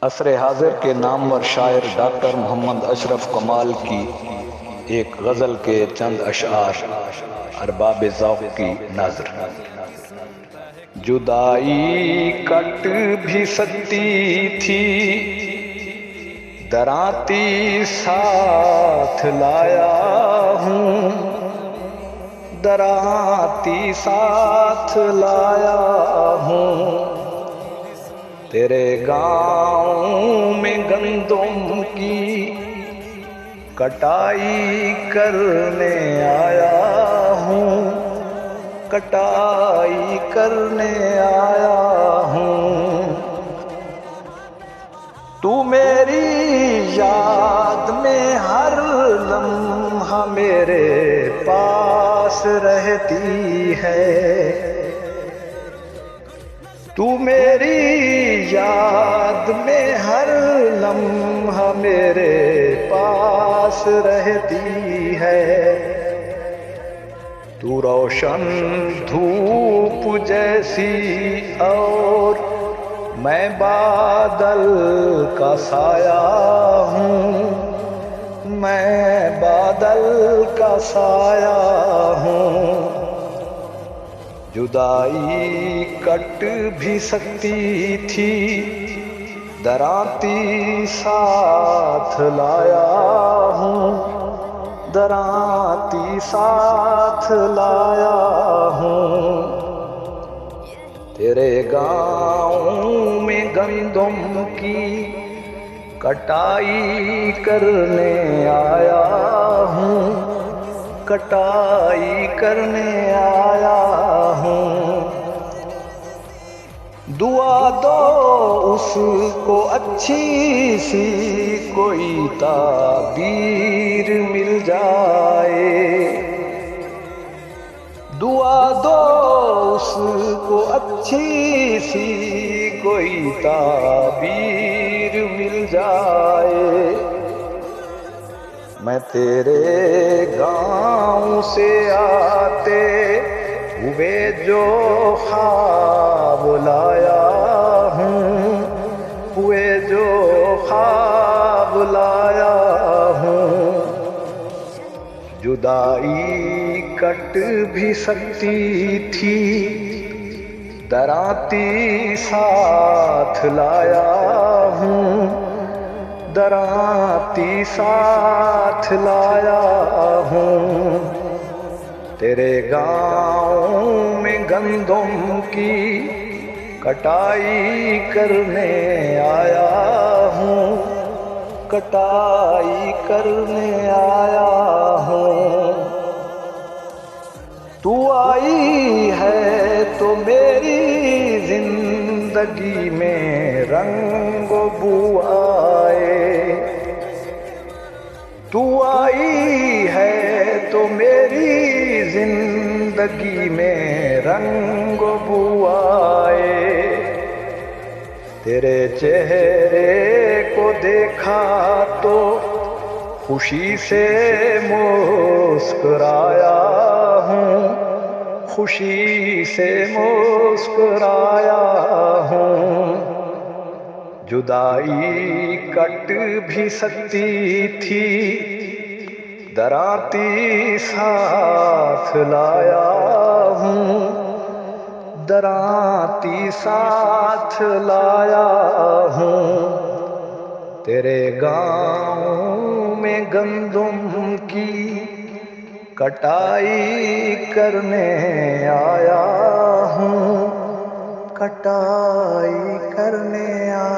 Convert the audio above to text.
असर हाजिर के नामवर शायर डॉक्टर मोहम्मद अशरफ कमाल की एक गज़ल के चंद अशआर अरबाब ज़ौक़ की नज़र। जुदाई कट भी सकती थी, दराती साथ लाया हूँ, दराती साथ लाया हूँ। तेरे गाँव में गंदम की कटाई करने आया हूँ, कटाई करने आया हूँ। तू मेरी याद में हर लम्हा मेरे पास रहती है, तू मेरी याद में हर लम्हा मेरे पास रहती है। तू रोशन धूप जैसी और मैं बादल का साया हूँ, मैं बादल का साया हूँ। जुदाई कट भी सकती थी, दराती साथ लाया हूँ, दराती साथ लाया हूँ। तेरे गाँव में गंदम की कटाई करने आया हूँ, कटाई करने आया हूँ। दुआ दो उसको अच्छी सी कोई ताबीर मिल जाए, दुआ दो उसको अच्छी सी कोई ताबीर मिल जाए। मैं तेरे गाँव से आते हुए जो ख्वाब लाया हूँ, हुए जो ख्वाब लाया हूँ। जुदाई कट भी सकती थी, दराती साथ लाया हूँ, दराती साथ लाया हूँ। तेरे गाँव में गंदम की कटाई करने आया हूँ, कटाई करने आया हूँ। तू आई है तो मेरी जिंदगी में रंग बू आए, तू आई है तो मेरी जिंदगी में रंग बू आए। तेरे चेहरे को देखा तो खुशी से मुस्कुराया हूँ, खुशी से मुस्कुराया हूँ। जुदाई कट भी सकती थी, दराती साथ लाया हूँ, दराती साथ लाया हूँ। तेरे गाँव में गंदम की कटाई करने आया हूँ, कटाई करने आया